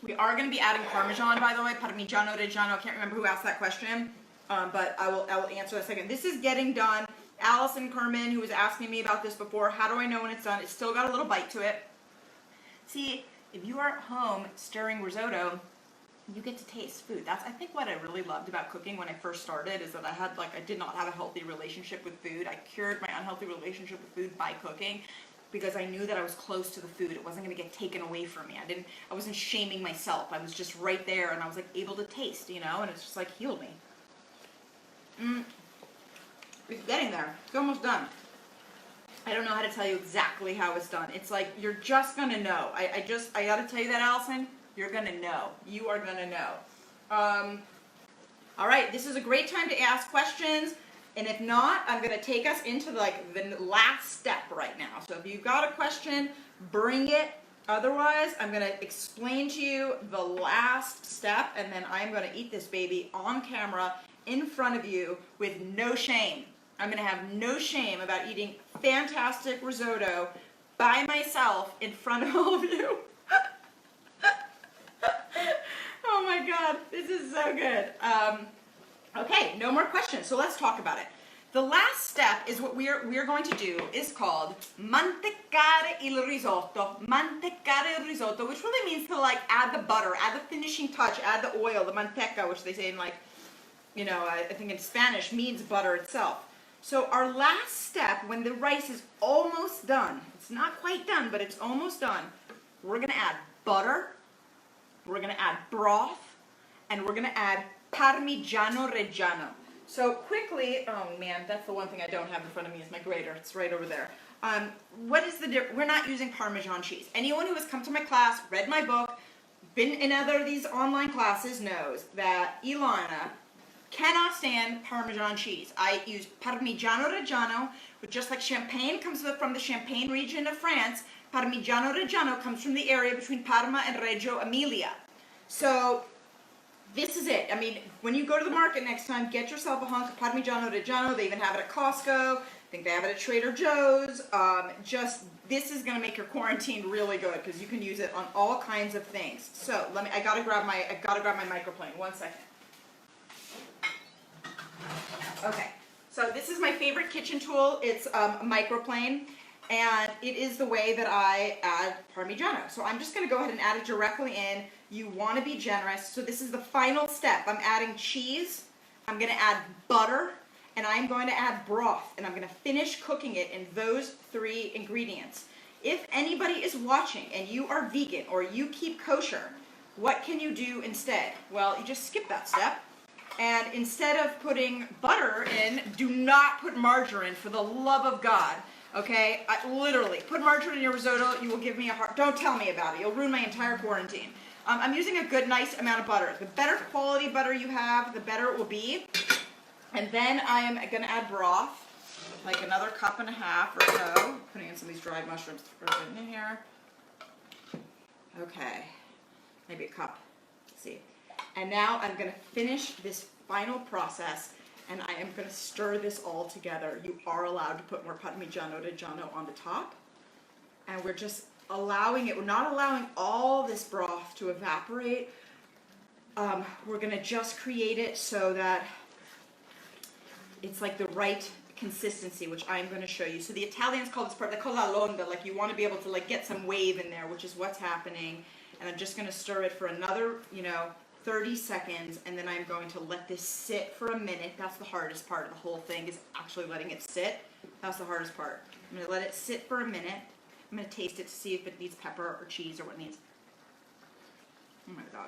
We are going to be adding Parmesan, by the way, Parmigiano Reggiano. I can't remember who asked that question, but I will answer in a second. This is getting done. Allison Kerman, who was asking me about this before, how do I know when it's done? It's still got a little bite to it. See, if you are at home stirring risotto, you get to taste food. That's, I think, what I really loved about cooking when I first started, is that I did not have a healthy relationship with food. I cured my unhealthy relationship with food by cooking, because I knew that I was close to the food. It wasn't going to get taken away from me. I wasn't shaming myself. I was just right there, and I was like able to taste, you know, and it's just like healed me. It's getting there. It's almost done. I don't know how to tell you exactly how it's done. It's like, you're just going to know. I got to tell you that, Allison. You're going to know. You are going to know. All right, this is a great time to ask questions. And if not, I'm going to take us into like the last step right now. So if you've got a question, bring it. Otherwise, I'm going to explain to you the last step, and then I'm going to eat this baby on camera in front of you with no shame. I'm going to have no shame about eating fantastic risotto by myself in front of all of you. Oh my God, this is so good. Okay, no more questions, so let's talk about it. The last step is what we're going to do is called mantecare il risotto. Mantecare il risotto, which really means to like add the butter, add the finishing touch, add the oil, the manteca, which they say in like, you know, I think in Spanish means butter itself. So our last step, when the rice is almost done, it's not quite done, but it's almost done, we're going to add butter, we're going to add broth, and we're going to add Parmigiano Reggiano. So quickly, oh man, that's the one thing I don't have in front of me is my grater. It's right over there. What is the difference? We're not using Parmesan cheese. Anyone who has come to my class, read my book, been in other of these online classes knows that Elana cannot stand Parmesan cheese. I use Parmigiano Reggiano, which just like Champagne comes from the Champagne region of France, Parmigiano Reggiano comes from the area between Parma and Reggio Emilia. So this is it. I mean, when you go to the market next time, get yourself a hunk of Parmigiano Reggiano. They even have it at Costco. I think they have it at Trader Joe's. This is going to make your quarantine really good because you can use it on all kinds of things. So I gotta grab my microplane. 1 second. Okay. So this is my favorite kitchen tool. It's a microplane, and it is the way that I add Parmigiano. So I'm just going to go ahead and add it directly in. You want to be generous. So this is the final step. I'm adding cheese, I'm going to add butter, and I'm going to add broth, and I'm going to finish cooking it in those 3 ingredients. If anybody is watching and you are vegan or you keep kosher, what can you do instead? Well, you just skip that step. And instead of putting butter in, do not put margarine, for the love of God. Okay? Literally, put margarine in your risotto, you will give me a heart. Don't tell me about it. You'll ruin my entire quarantine. I'm using a good, nice amount of butter. The better quality butter you have, the better it will be. And then I am going to add broth, like another 1.5 cups or so. Putting in some of these dried mushrooms in here. Okay, maybe a cup. Let's see. And now I'm going to finish this final process, and I am going to stir this all together. You are allowed to put more Parmigiano Reggiano on the top, and we're just allowing it. We're not allowing all this broth to evaporate. We're going to just create it so that it's like the right consistency, which I'm going to show you. So the Italians call this part, they call la londa, like you want to be able to like get some wave in there, which is what's happening. And I'm just going to stir it for another, 30 seconds, and then I'm going to let this sit for a minute. That's the hardest part of the whole thing, is actually letting it sit. That's the hardest part. I'm going to let it sit for a minute. I'm going to taste it to see if it needs pepper or cheese or what it needs. Oh my God.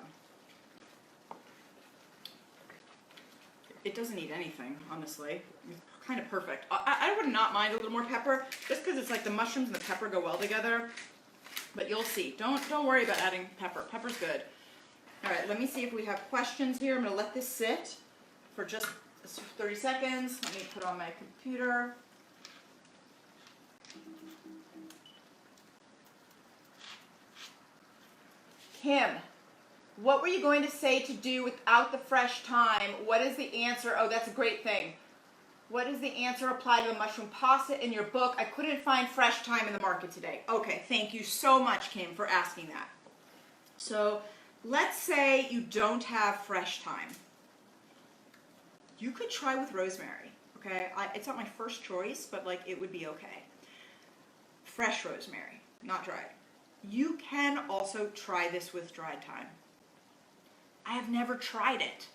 It doesn't need anything, honestly. It's kind of perfect. I would not mind a little more pepper, just because it's like the mushrooms and the pepper go well together. But you'll see. Don't worry about adding pepper. Pepper's good. All right, let me see if we have questions here. I'm going to let this sit for just 30 seconds. Let me put on my computer. Kim, what were you going to say to do without the fresh thyme? What is the answer? Oh, that's a great thing. What is the answer applied to the mushroom pasta in your book? I couldn't find fresh thyme in the market today. Okay, thank you so much, Kim, for asking that. So let's say you don't have fresh thyme. You could try with rosemary, okay? It's not my first choice, but like it would be okay. Fresh rosemary, not dried. You can also try this with dried thyme. I have never tried it,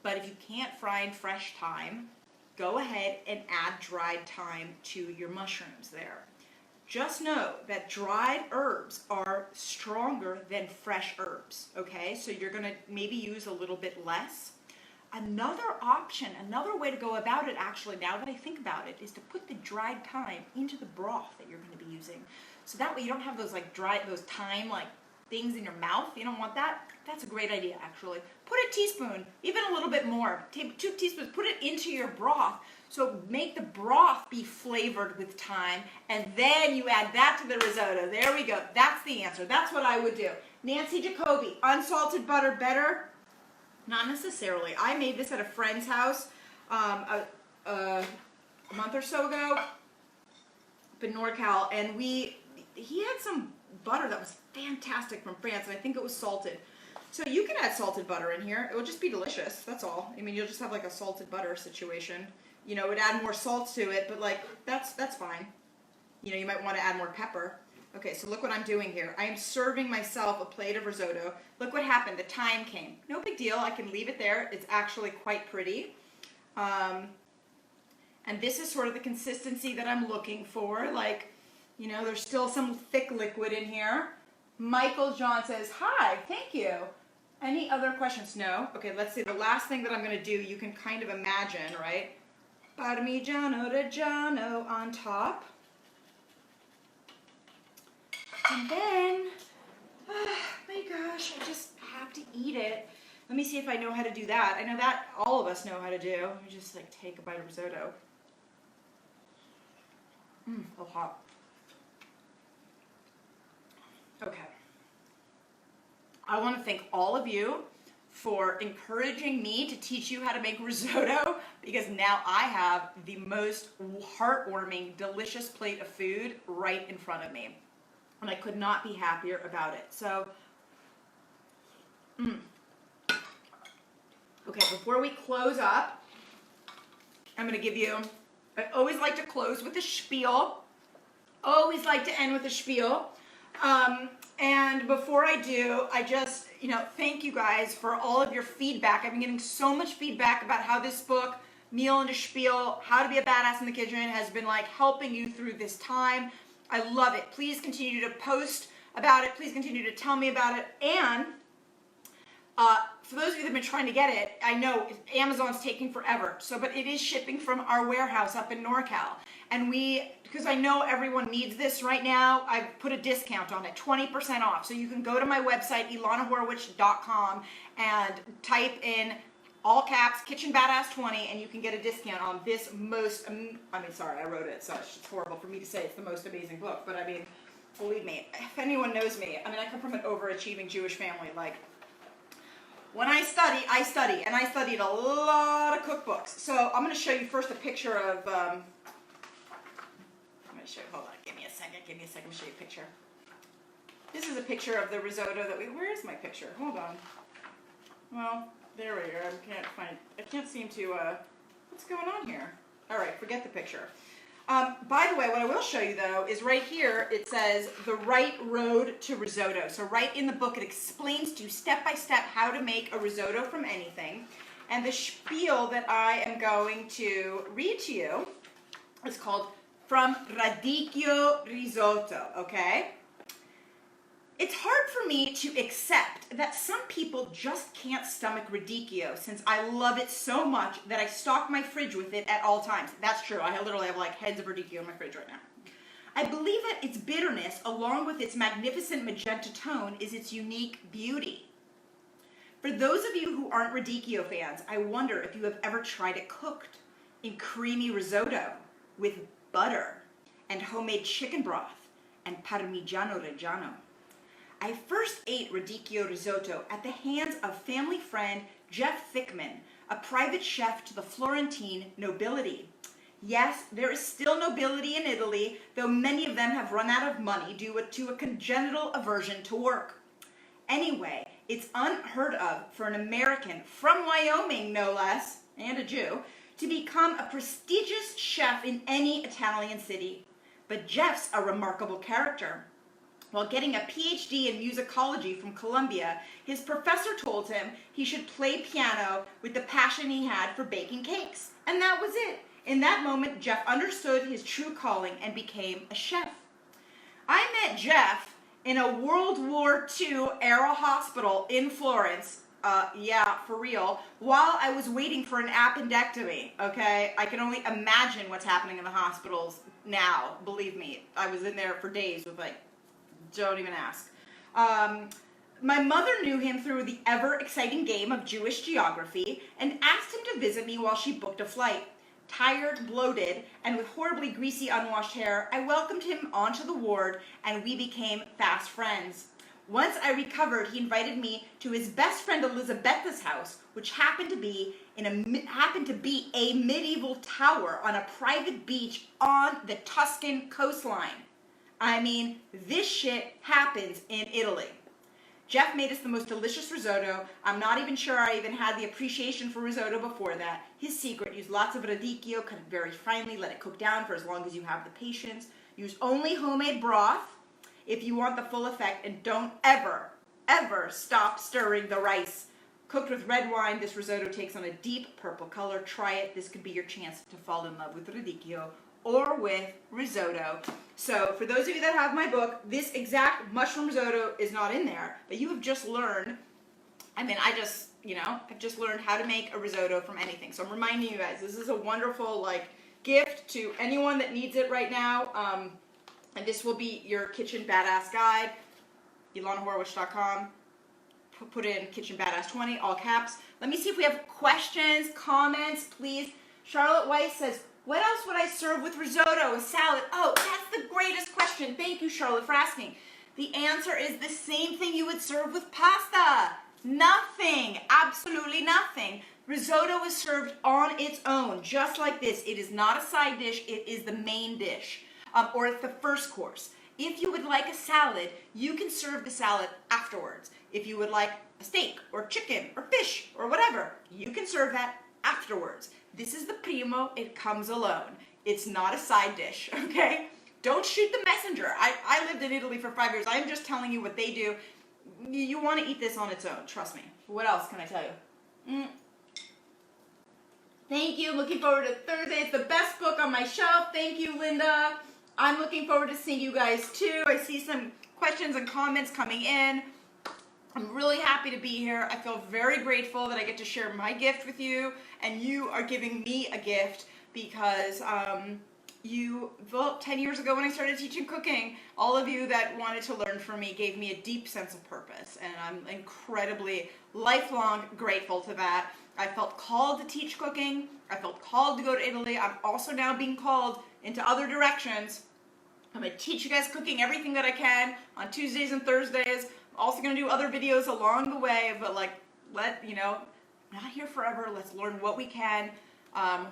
but if you can't find fresh thyme, go ahead and add dried thyme to your mushrooms there. Just know that dried herbs are stronger than fresh herbs, okay? So you're gonna maybe use a little bit less. Another option, another way to go about it actually, now that I think about it, is to put the dried thyme into the broth that you're gonna be using. So that way you don't have those like those thyme like things in your mouth. You don't want that. That's a great idea actually. Put a teaspoon, even a little bit more, 2 teaspoons, put it into your broth. So make the broth be flavored with thyme, and then you add that to the risotto. There we go. That's the answer. That's what I would do. Nancy Jacoby, unsalted butter better? Not necessarily. I made this at a friend's house a month or so ago up in NorCal, and he had some butter that was fantastic from France, and I think it was salted. So you can add salted butter in here. It will just be delicious, that's all. I mean, you'll just have like a salted butter situation. It would add more salt to it, but like, that's fine. You might want to add more pepper. Okay, so look what I'm doing here. I am serving myself a plate of risotto. Look what happened, the thyme came. No big deal, I can leave it there. It's actually quite pretty. And this is sort of the consistency that I'm looking for. Like, there's still some thick liquid in here. Michael John says, hi, thank you. Any other questions? No? Okay, let's see. The last thing that I'm going to do, you can kind of imagine, right? Parmigiano Reggiano on top. And then, oh my gosh, I just have to eat it. Let me see if I know how to do that. I know that all of us know how to do. Let me just like take a bite of risotto. A little hot. Okay. I want to thank all of you for encouraging me to teach you how to make risotto, because now I have the most heartwarming, delicious plate of food right in front of me. And I could not be happier about it. So, okay, before we close up, I'm going to give you, I always like to close with a spiel. Always like to end with a spiel. And before I do, I just, thank you guys for all of your feedback. I've been getting so much feedback about how this book, Meal and a Spiel, How to Be a Badass in the Kitchen, has been like helping you through this time. I love it. Please continue to post about it. Please continue to tell me about it. And for those of you that have been trying to get it, I know Amazon's taking forever. But it is shipping from our warehouse up in NorCal. And because I know everyone needs this right now, I've put a discount on it, 20% off. So you can go to my website, elanahorwich.com, and type in all caps, Kitchen Badass 20, and you can get a discount on this sorry, I wrote it, so it's horrible for me to say it's the most amazing book, but believe me, if anyone knows me, I come from an overachieving Jewish family. Like, when I study, and I studied a lot of cookbooks. So I'm going to show you first a picture of, I'm going to show you, hold on, give me a second, I'm going to show you a picture. This is a picture of the risotto where is my picture? Hold on. Well, there we go. I can't seem to, what's going on here? All right, forget the picture. By the way, what I will show you though is right here, it says the right road to risotto. So right in the book, it explains to you step by step how to make a risotto from anything. And the spiel that I am going to read to you is called From Radicchio Risotto, okay? It's hard for me to accept that some people just can't stomach radicchio since I love it so much that I stock my fridge with it at all times. That's true. I literally have like heads of radicchio in my fridge right now. I believe that its bitterness, along with its magnificent magenta tone, is its unique beauty. For those of you who aren't radicchio fans, I wonder if you have ever tried it cooked in creamy risotto with butter and homemade chicken broth and Parmigiano Reggiano. I first ate radicchio risotto at the hands of family friend Jeff Thickman, a private chef to the Florentine nobility. Yes, there is still nobility in Italy, though many of them have run out of money due to a congenital aversion to work. Anyway, it's unheard of for an American from Wyoming, no less, and a Jew, to become a prestigious chef in any Italian city. But Jeff's a remarkable character. While getting a PhD in musicology from Columbia, his professor told him he should play piano with the passion he had for baking cakes. And that was it. In that moment, Jeff understood his true calling and became a chef. I met Jeff in a World War II era hospital in Florence. Yeah, for real. While I was waiting for an appendectomy, okay? I can only imagine what's happening in the hospitals now. Believe me, I was in there for days with like, don't even ask. My mother knew him through the ever-exciting game of Jewish geography and asked him to visit me while she booked a flight. Tired, bloated, and with horribly greasy, unwashed hair, I welcomed him onto the ward and we became fast friends. Once I recovered, he invited me to his best friend Elizabetha's house, which happened to be a medieval tower on a private beach on the Tuscan coastline. I mean, this shit happens in Italy. Jeff made us the most delicious risotto. I'm not even sure I even had the appreciation for risotto before that. His secret, use lots of radicchio, cut it very finely, let it cook down for as long as you have the patience. Use only homemade broth if you want the full effect, and don't ever, ever stop stirring the rice. Cooked with red wine, this risotto takes on a deep purple color. Try it. This could be your chance to fall in love with radicchio or with risotto. So for those of you that have my book, this exact mushroom risotto is not in there, but you have just learned, I've just learned how to make a risotto from anything. So I'm reminding you guys, this is a wonderful gift to anyone that needs it right now. And this will be your kitchen badass guide, ElanaHorwich.com. Put in kitchen badass 20, all caps. Let me see if we have questions, comments, please. Charlotte Weiss says, what else would I serve with risotto? A salad? Oh, that's the greatest question. Thank you, Charlotte, for asking. The answer is the same thing you would serve with pasta. Nothing. Absolutely nothing. Risotto is served on its own, just like this. It is not a side dish. It is the main dish, or it's the first course. If you would like a salad, you can serve the salad afterwards. If you would like a steak or chicken or fish or whatever, you can serve that afterwards. This is the primo, it comes alone. It's not a side dish, okay? Don't shoot the messenger. I lived in Italy for 5 years. I'm just telling you what they do. You want to eat this on its own, trust me. What else can I tell you? Thank you, looking forward to Thursday. It's the best book on my shelf. Thank you, Linda. I'm looking forward to seeing you guys too. I see some questions and comments coming in. I'm really happy to be here. I feel very grateful that I get to share my gift with you, and you are giving me a gift because 10 years ago when I started teaching cooking, all of you that wanted to learn from me gave me a deep sense of purpose, and I'm incredibly lifelong grateful to that. I felt called to teach cooking. I felt called to go to Italy. I'm also now being called into other directions. I'm going to teach you guys cooking, everything that I can on Tuesdays and Thursdays. I'm also going to do other videos along the way, but not here forever. Let's learn what we can. I'm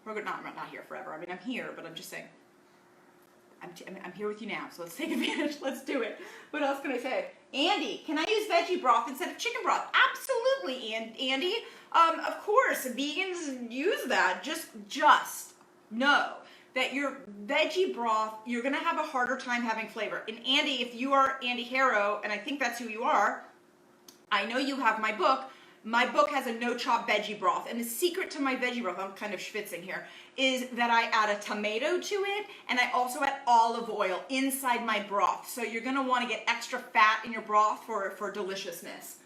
not here forever. I mean, I'm here, but I'm just saying, I'm here with you now, so let's take advantage. Let's do it. What else can I say? Andy, can I use veggie broth instead of chicken broth? Absolutely, Andy. Of course, vegans use that. Just know that your veggie broth, you're gonna have a harder time having flavor. And Andy, if you are Andy Harrow, and I think that's who you are, I know you have my book. My book has a no-chop veggie broth, and the secret to my veggie broth, I'm kind of schwitzing here, is that I add a tomato to it, and I also add olive oil inside my broth. So you're gonna wanna get extra fat in your broth for deliciousness.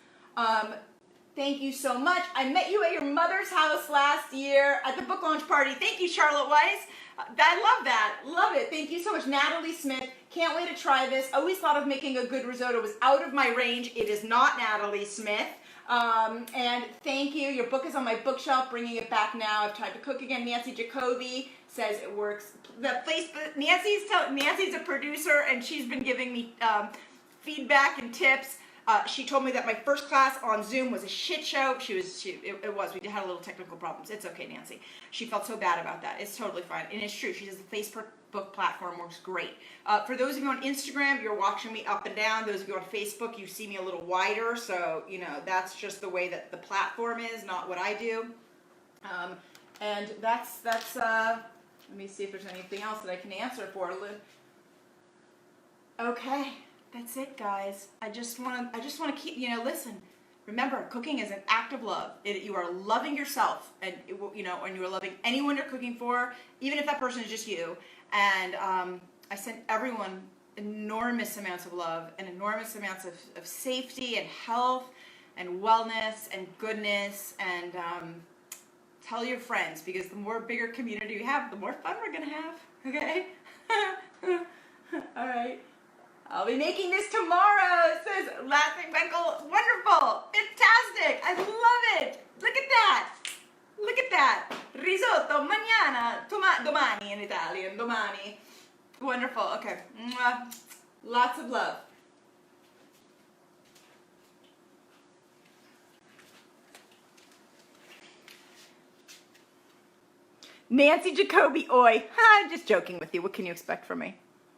Thank you so much. I met you at your mother's house last year at the book launch party. Thank you, Charlotte Weiss. I love that. Love it. Thank you so much. Natalie Smith. Can't wait to try this. Always thought of making a good risotto was out of my range. It is not Natalie Smith. And thank you. Your book is on my bookshelf. Bringing it back now. I've tried to cook again. Nancy Jacoby says it works. Nancy's a producer, and she's been giving me feedback and tips. She told me that my first class on Zoom was a shit show. It was. We had a little technical problems. It's okay, Nancy. She felt so bad about that. It's totally fine. And it's true. She says the Facebook platform works great. For those of you on Instagram, you're watching me up and down. Those of you on Facebook, you see me a little wider. So, you know, that's just the way that the platform is, not what I do. And that's let me see if there's anything else that I can answer for. Okay. That's it, guys. I just want to keep, listen. Remember, cooking is an act of love. You are loving yourself, and and you are loving anyone you're cooking for, even if that person is just you. And I send everyone enormous amounts of love and enormous amounts of safety and health and wellness and goodness. And tell your friends, because the more bigger community we have, the more fun we're gonna have. Okay. All right. I'll be making this tomorrow. It says Laughing Beckle. Wonderful. Fantastic. I love it. Look at that. Look at that. Risotto mañana. Domani in Italian. Domani. Wonderful. Okay. Mwah. Lots of love. Nancy Jacoby, oi. I'm just joking with you. What can you expect from me?